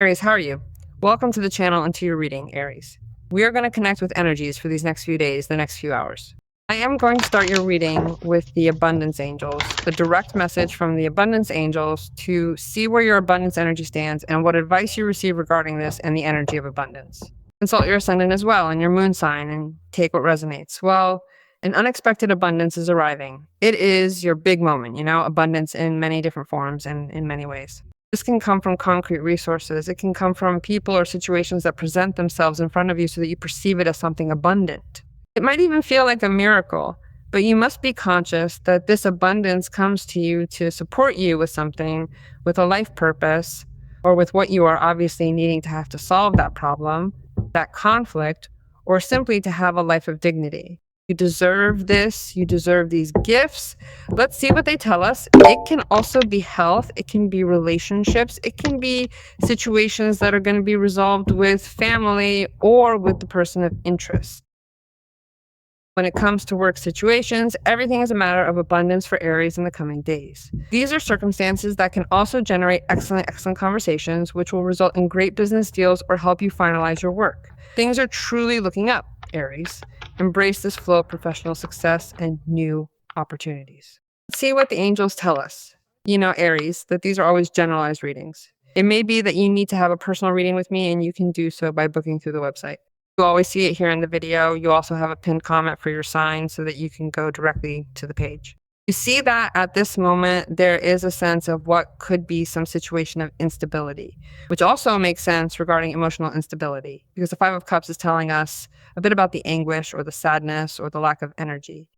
Aries, how are you? Welcome to the channel and to your reading, Aries. We are going to connect with energies for these next few days, the next few hours. I am going to start your reading with the abundance angels, the direct message from the abundance angels to see where your abundance energy stands and what advice you receive regarding this and the energy of abundance. Consult your ascendant as well and your moon sign and take what resonates. Well, an unexpected abundance is arriving. It is your big moment, abundance in many different forms and in many ways. This can come from concrete resources. It can come from people or situations that present themselves in front of you so that you perceive it as something abundant. It might even feel like a miracle, but you must be conscious that this abundance comes to you to support you with something, with a life purpose, or with what you are obviously needing to have to solve that problem, that conflict, or simply to have a life of dignity. You deserve this. You deserve these gifts. Let's see what they tell us. It can also be health. It can be relationships. It can be situations that are going to be resolved with family or with the person of interest. When it comes to work situations, everything is a matter of abundance for Aries in the coming days. These are circumstances that can also generate excellent conversations, which will result in great business deals or help you finalize your work. Things are truly looking up, Aries. Embrace this flow of professional success and new opportunities. Let's see what the angels tell us. Aries, that these are always generalized readings. It may be that you need to have a personal reading with me, and you can do so by booking through the website. You always see it here in the video. You also have a pinned comment for your sign so that you can go directly to the page. You see that at this moment, there is a sense of what could be some situation of instability, which also makes sense regarding emotional instability, because the Five of Cups is telling us a bit about the anguish or the sadness or the lack of energy,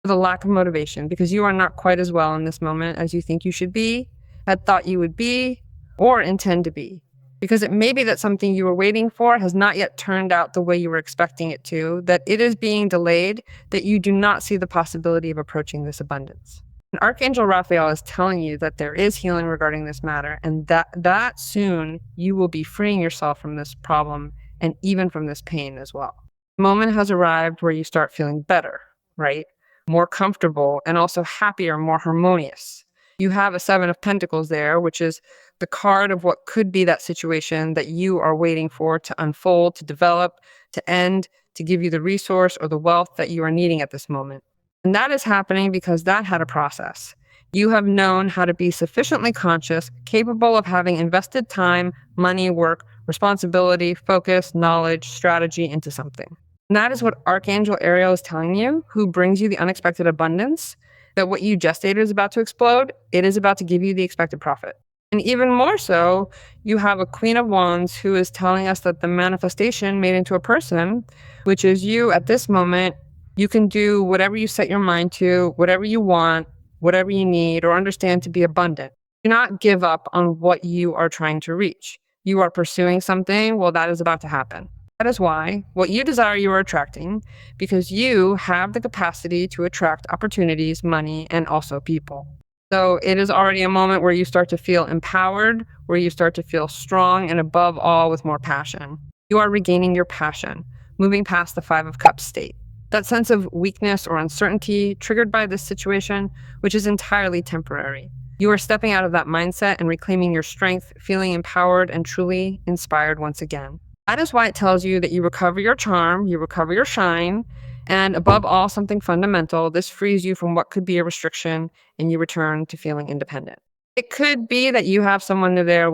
the lack of motivation, because you are not quite as well in this moment as you think you should be, had thought you would be, or intend to be. Because it may be that something you were waiting for has not yet turned out the way you were expecting it to, that it is being delayed, that you do not see the possibility of approaching this abundance. And Archangel Raphael is telling you that there is healing regarding this matter, and that soon you will be freeing yourself from this problem and even from this pain as well. The moment has arrived where you start feeling better, right? More comfortable and also happier, more harmonious. You have a Seven of Pentacles there, which is the card of what could be that situation that you are waiting for to unfold, to develop, to end, to give you the resource or the wealth that you are needing at this moment. And that is happening because that had a process. You have known how to be sufficiently conscious, capable of having invested time, money, work, responsibility, focus, knowledge, strategy into something. And that is what Archangel Ariel is telling you, who brings you the unexpected abundance, that what you gestated is about to explode. It is about to give you the expected profit. And even more so, you have a Queen of Wands who is telling us that the manifestation made into a person, which is you at this moment, you can do whatever you set your mind to, whatever you want, whatever you need, or understand to be abundant. Do not give up on what you are trying to reach. You are pursuing something, well, that is about to happen. That is why what you desire, you are attracting, because you have the capacity to attract opportunities, money, and also people. So it is already a moment where you start to feel empowered, where you start to feel strong, and above all, with more passion. You are regaining your passion, moving past the Five of Cups state. That sense of weakness or uncertainty triggered by this situation, which is entirely temporary. You are stepping out of that mindset and reclaiming your strength, feeling empowered and truly inspired once again. That is why it tells you that you recover your charm, you recover your shine, and above all, something fundamental, this frees you from what could be a restriction and you return to feeling independent. It could be that you have someone there,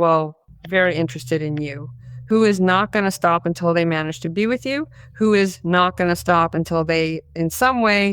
very interested in you, who is not going to stop until they manage to be with you, who is not going to stop until they, in some way,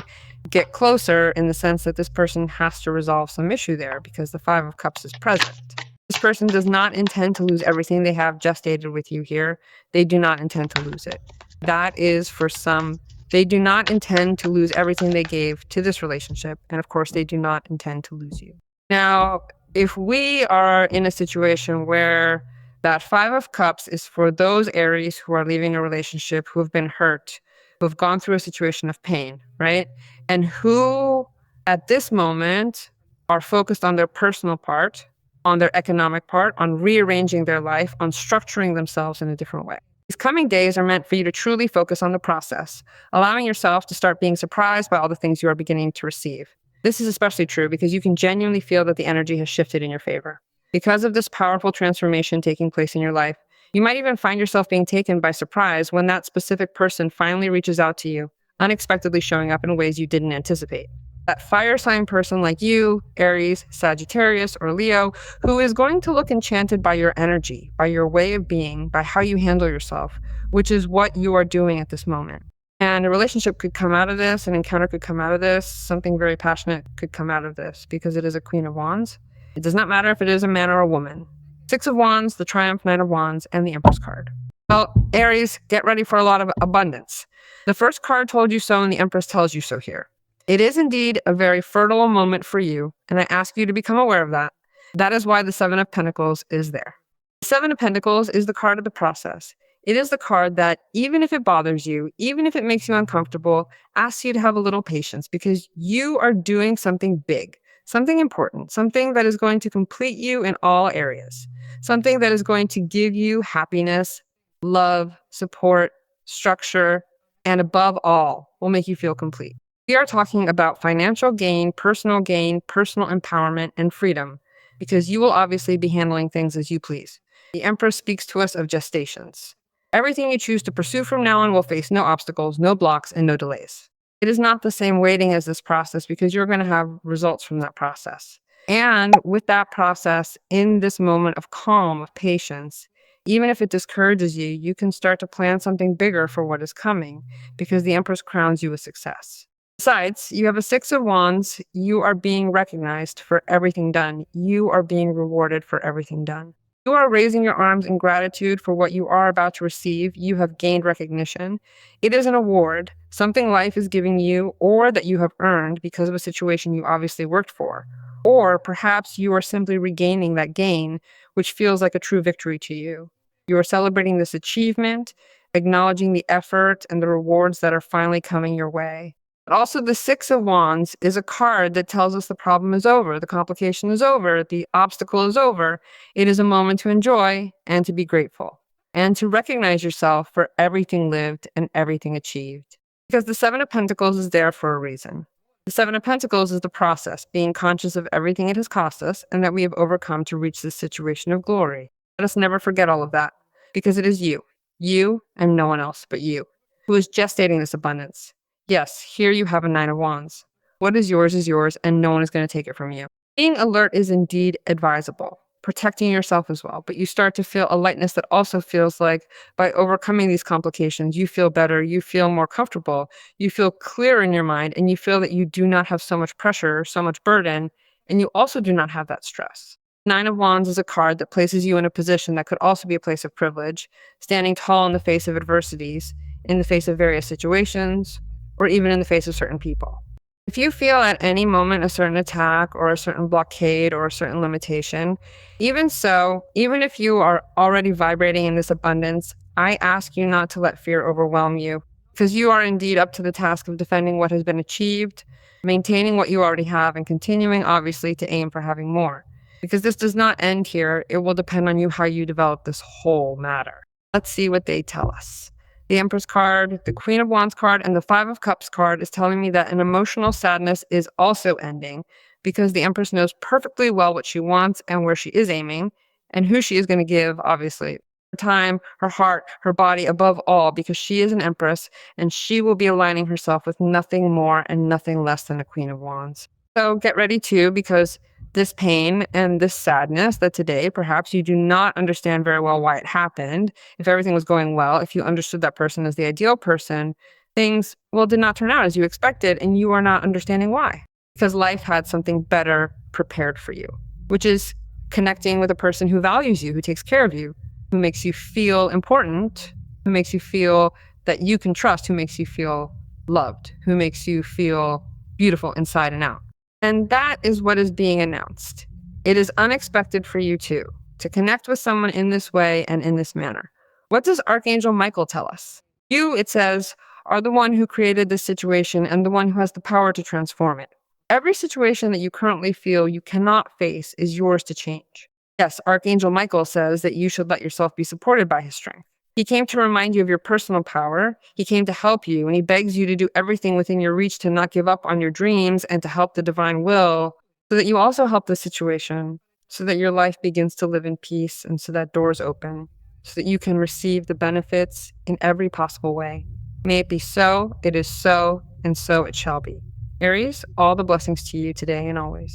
get closer, in the sense that this person has to resolve some issue there because the Five of Cups is present. This person does not intend to lose everything they have gestated with you here. They do not intend to lose it. That is for some. They do not intend to lose everything they gave to this relationship. And of course, they do not intend to lose you. Now, if we are in a situation where that Five of Cups is for those Aries who are leaving a relationship, who have been hurt, who have gone through a situation of pain, right? And who at this moment are focused on their personal part, on their economic part, on rearranging their life, on structuring themselves in a different way. These coming days are meant for you to truly focus on the process, allowing yourself to start being surprised by all the things you are beginning to receive. This is especially true because you can genuinely feel that the energy has shifted in your favor. Because of this powerful transformation taking place in your life, you might even find yourself being taken by surprise when that specific person finally reaches out to you, unexpectedly showing up in ways you didn't anticipate. That fire sign person like you, Aries, Sagittarius, or Leo, who is going to look enchanted by your energy, by your way of being, by how you handle yourself, which is what you are doing at this moment. And a relationship could come out of this, an encounter could come out of this, something very passionate could come out of this, because it is a Queen of Wands. It does not matter if it is a man or a woman. Six of Wands, the Triumph, Knight of Wands, and the Empress card. Well, Aries, get ready for a lot of abundance. The first card told you so, and the Empress tells you so here. It is indeed a very fertile moment for you, and I ask you to become aware of that. That is why the Seven of Pentacles is there. The Seven of Pentacles is the card of the process. It is the card that, even if it bothers you, even if it makes you uncomfortable, asks you to have a little patience because you are doing something big, something important, something that is going to complete you in all areas, something that is going to give you happiness, love, support, structure, and above all, will make you feel complete. We are talking about financial gain, personal empowerment, and freedom, because you will obviously be handling things as you please. The Empress speaks to us of gestations. Everything you choose to pursue from now on will face no obstacles, no blocks, and no delays. It is not the same waiting as this process because you're going to have results from that process. And with that process, in this moment of calm, of patience, even if it discourages you, you can start to plan something bigger for what is coming because the Empress crowns you with success. Besides, you have a Six of Wands. You are being recognized for everything done. You are being rewarded for everything done. You are raising your arms in gratitude for what you are about to receive. You have gained recognition. It is an award, something life is giving you or that you have earned because of a situation you obviously worked for. Or perhaps you are simply regaining that gain, which feels like a true victory to you. You are celebrating this achievement, acknowledging the effort and the rewards that are finally coming your way. But also the Six of Wands is a card that tells us the problem is over, the complication is over, the obstacle is over. It is a moment to enjoy and to be grateful and to recognize yourself for everything lived and everything achieved. Because the Seven of Pentacles is there for a reason. The Seven of Pentacles is the process, being conscious of everything it has cost us and that we have overcome to reach this situation of glory. Let us never forget all of that because it is you and no one else but you, who is gestating this abundance. Yes, here you have a Nine of Wands. What is yours, and no one is going to take it from you. Being alert is indeed advisable, protecting yourself as well, but you start to feel a lightness that also feels like by overcoming these complications, you feel better, you feel more comfortable, you feel clear in your mind, and you feel that you do not have so much pressure, so much burden, and you also do not have that stress. Nine of Wands is a card that places you in a position that could also be a place of privilege, standing tall in the face of adversities, in the face of various situations, or even in the face of certain people. If you feel at any moment a certain attack or a certain blockade or a certain limitation, even if you are already vibrating in this abundance, I ask you not to let fear overwhelm you, because you are indeed up to the task of defending what has been achieved, maintaining what you already have, and continuing, obviously, to aim for having more. Because this does not end here. It will depend on you how you develop this whole matter. Let's see what they tell us. The Empress card, the Queen of Wands card, and the Five of Cups card is telling me that an emotional sadness is also ending because the Empress knows perfectly well what she wants and where she is aiming and who she is going to give, obviously. Her time, her heart, her body, above all, because she is an Empress and she will be aligning herself with nothing more and nothing less than a Queen of Wands. So get ready too, because this pain and this sadness that today perhaps you do not understand very well why it happened. If everything was going well, if you understood that person as the ideal person, things, did not turn out as you expected, and you are not understanding why. Because life had something better prepared for you, which is connecting with a person who values you, who takes care of you, who makes you feel important, who makes you feel that you can trust, who makes you feel loved, who makes you feel beautiful inside and out. And that is what is being announced. It is unexpected for you too, to connect with someone in this way and in this manner. What does Archangel Michael tell us? You, it says, are the one who created this situation and the one who has the power to transform it. Every situation that you currently feel you cannot face is yours to change. Yes, Archangel Michael says that you should let yourself be supported by his strength. He came to remind you of your personal power. He came to help you, and he begs you to do everything within your reach to not give up on your dreams and to help the divine will so that you also help the situation so that your life begins to live in peace and so that doors open, so that you can receive the benefits in every possible way. May it be so, it is so, and so it shall be. Aries, all the blessings to you today and always.